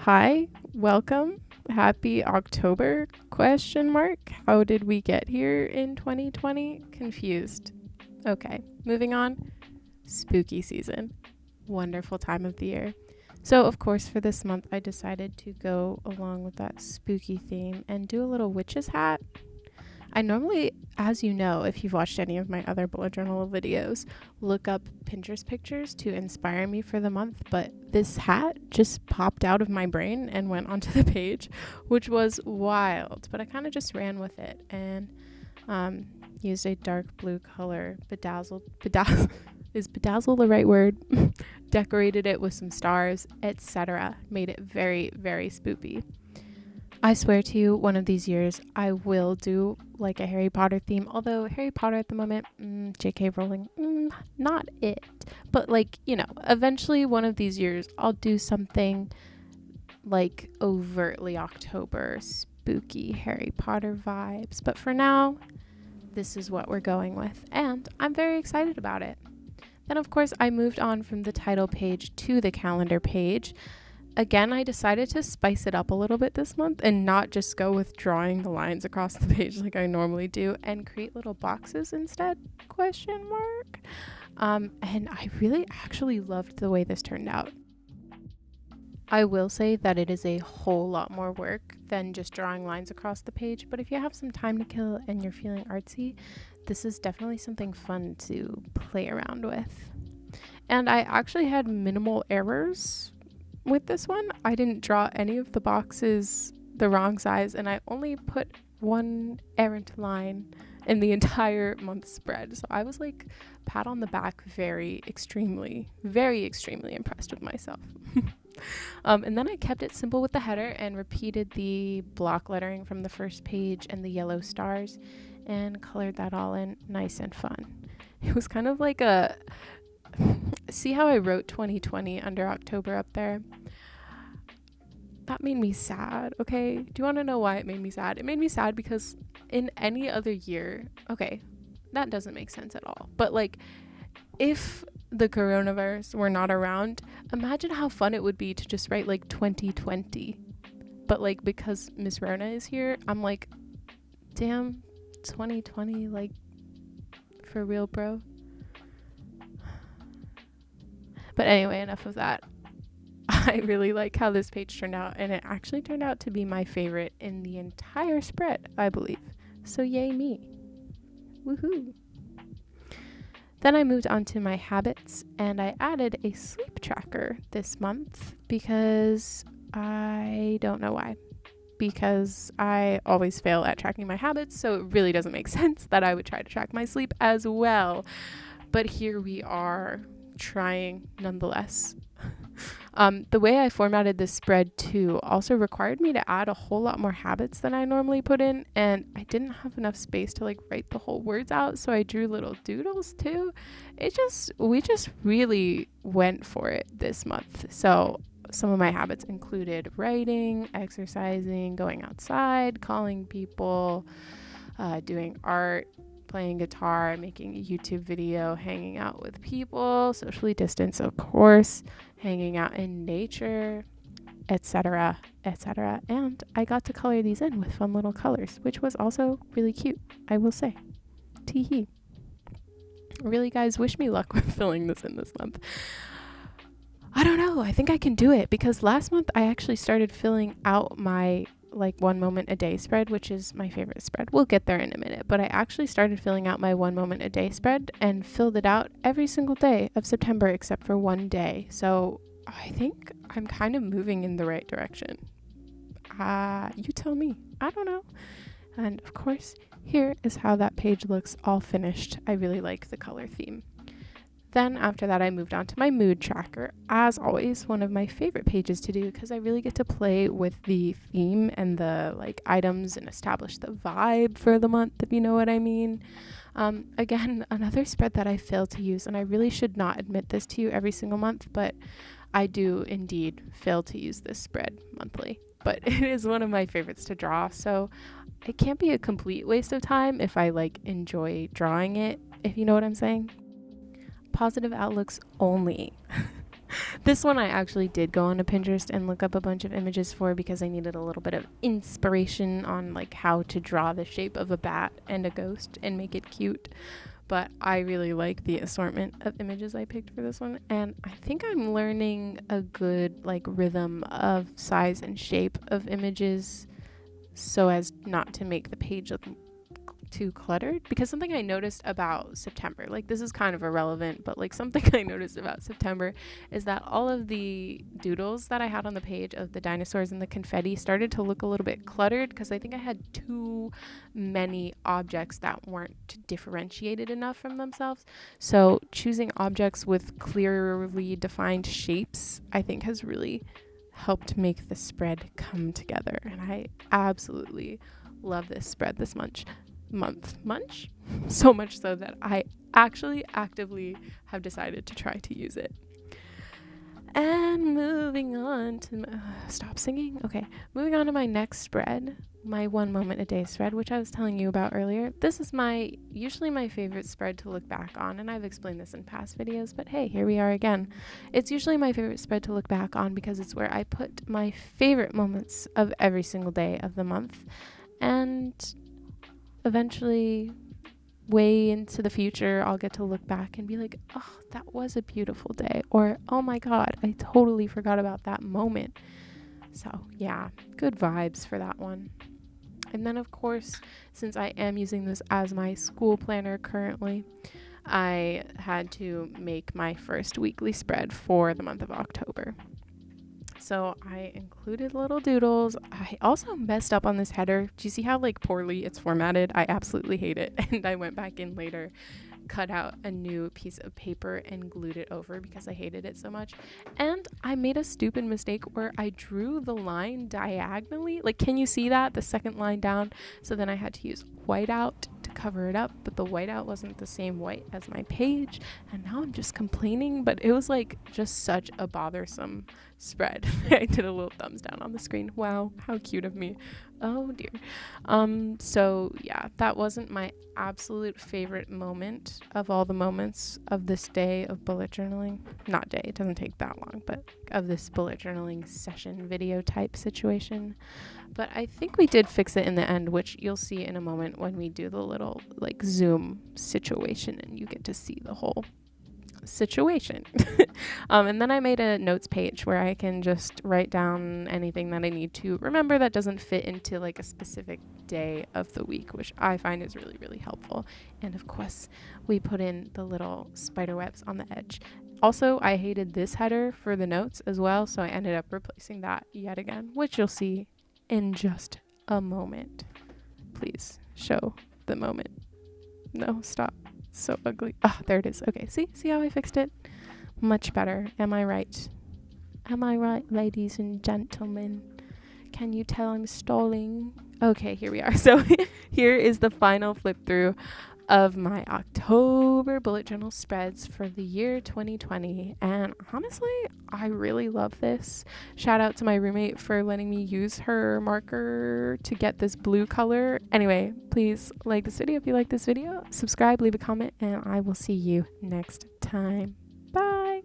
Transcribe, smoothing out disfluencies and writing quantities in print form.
Hi, welcome. Happy October, question mark. How did we get here in 2020? Confused. Okay, moving on. Spooky season. Wonderful time of the year. So, of course, for this month, I decided to go along with that spooky theme and do a little witch's hat. I normally, as you know, if you've watched any of my other bullet journal videos, look up Pinterest pictures to inspire me for the month, but this hat just popped out of my brain and went onto the page, which was wild, but I kind of just ran with it and used a dark blue color, is bedazzle the right word? Decorated it with some stars, etc. Made it very, very spoopy. I swear to you, one of these years, I will do like a Harry Potter theme. Although Harry Potter at the moment, J.K. Rowling, not it. But like, eventually one of these years, I'll do something like overtly October, spooky Harry Potter vibes. But for now, this is what we're going with. And I'm very excited about it. Then, of course, I moved on from the title page to the calendar page. Again, I decided to spice it up a little bit this month and not just go with drawing the lines across the page like I normally do and create little boxes instead, question mark. And I really actually loved the way this turned out. I will say that it is a whole lot more work than just drawing lines across the page, but if you have some time to kill and you're feeling artsy, this is definitely something fun to play around with. And I actually had minimal errors with this one. I didn't draw any of the boxes the wrong size, and I only put one errant line in the entire month spread. So I was like, pat on the back, very extremely impressed with myself. And then I kept it simple with the header and repeated the block lettering from the first page and the yellow stars and colored that all in nice and fun. It was kind of like a see how I wrote 2020 under October up there? That made me sad, okay? Do you want to know why it made me sad? It made me sad because in any other year, okay, that doesn't make sense at all. But like, if the coronavirus were not around, imagine how fun it would be to just write like 2020. But like, because Miss Rona is here, I'm like, damn, 2020, like, for real, bro. But anyway, enough of that. I really like how this page turned out, and it actually turned out to be my favorite in the entire spread, I believe. So yay me. Woohoo. Then I moved on to my habits, and I added a sleep tracker this month because I don't know why. Because I always fail at tracking my habits, so it really doesn't make sense that I would try to track my sleep as well. But here we are, trying nonetheless. The way I formatted this spread too also required me to add a whole lot more habits than I normally put in, and I didn't have enough space to like write the whole words out, so I drew little doodles too. We just really went for it this month. So some of my habits included writing, exercising, going outside, calling people, doing art, playing guitar, making a YouTube video, hanging out with people, socially distanced, of course, hanging out in nature, etc., etc. And I got to color these in with fun little colors, which was also really cute, I will say. Tee-hee. Really, guys, wish me luck with filling this in this month. I don't know. I think I can do it because last month I actually started filling out my like 1 moment a day spread, which is my favorite spread. We'll get there in a minute, but I actually started filling out my 1 moment a day spread and filled it out every single day of September except for one day. So I think I'm kind of moving in the right direction. You tell me. I don't know. And of course, here is how that page looks all finished. I really like the color theme. Then after that, I moved on to my mood tracker. As always, one of my favorite pages to do because I really get to play with the theme and the like items and establish the vibe for the month, if you know what I mean. Again, another spread that I fail to use, and I really should not admit this to you every single month, but I do indeed fail to use this spread monthly. But it is one of my favorites to draw, so it can't be a complete waste of time if I like enjoy drawing it if you know what I'm saying. Positive outlooks only. This one I actually did go onto Pinterest and look up a bunch of images for because I needed a little bit of inspiration on like how to draw the shape of a bat and a ghost and make it cute. But I really like the assortment of images I picked for this one, and I think I'm learning a good like rhythm of size and shape of images so as not to make the page look too cluttered. Because something I noticed about September, like this is kind of irrelevant, but like something I noticed about September is that all of the doodles that I had on the page of the dinosaurs and the confetti started to look a little bit cluttered because I think I had too many objects that weren't differentiated enough from themselves. So choosing objects with clearly defined shapes I think has really helped make the spread come together, and I absolutely love this spread this month, so much so that I actually actively have decided to try to use it. And moving on to stop singing. Okay, moving on to my next spread, my 1 moment a day spread, which I was telling you about earlier. This is usually my favorite spread to look back on, and I've explained this in past videos, but hey, here we are again. It's usually my favorite spread to look back on because it's where I put my favorite moments of every single day of the month, and eventually way into the future I'll get to look back and be like, oh, that was a beautiful day, or oh my god, I totally forgot about that moment. So yeah, good vibes for that one. And then of course, since I am using this as my school planner currently, I had to make my first weekly spread for the month of October. So I included little doodles. I also messed up on this header. Do you see how like poorly it's formatted? I absolutely hate it. And I went back in later, cut out a new piece of paper and glued it over because I hated it so much. And I made a stupid mistake where I drew the line diagonally. Like, can you see that? The second line down. So then I had to use whiteout to cover it up, but the whiteout wasn't the same white as my page. And now I'm just complaining, but it was like just such a bothersome spread. I did a little thumbs down on the screen. Wow, how cute of me. Oh dear. So yeah, that wasn't my absolute favorite moment of all the moments of this day of bullet journaling. Not day, it doesn't take that long, but of this bullet journaling session video type situation. But I think we did fix it in the end, which you'll see in a moment when we do the little like Zoom situation and you get to see the whole situation. And then I made a notes page where I can just write down anything that I need to remember that doesn't fit into like a specific day of the week, which I find is really, really helpful. And of course, we put in the little spider webs on the edge. Also, I hated this header for the notes as well, so I ended up replacing that yet again, which you'll see in just a moment. Please show the moment. No, stop. So ugly. Ah, there it is. Okay, see how I fixed it? Much better. Am I right? Am I right, ladies and gentlemen? Can you tell I'm stalling? Okay, here we are. So here is the final flip through of my October bullet journal spreads for the year 2020. And honestly, I really love this. Shout out to my roommate for letting me use her marker to get this blue color. Anyway, please like this video if you like this video, subscribe, leave a comment, and I will see you next time. Bye.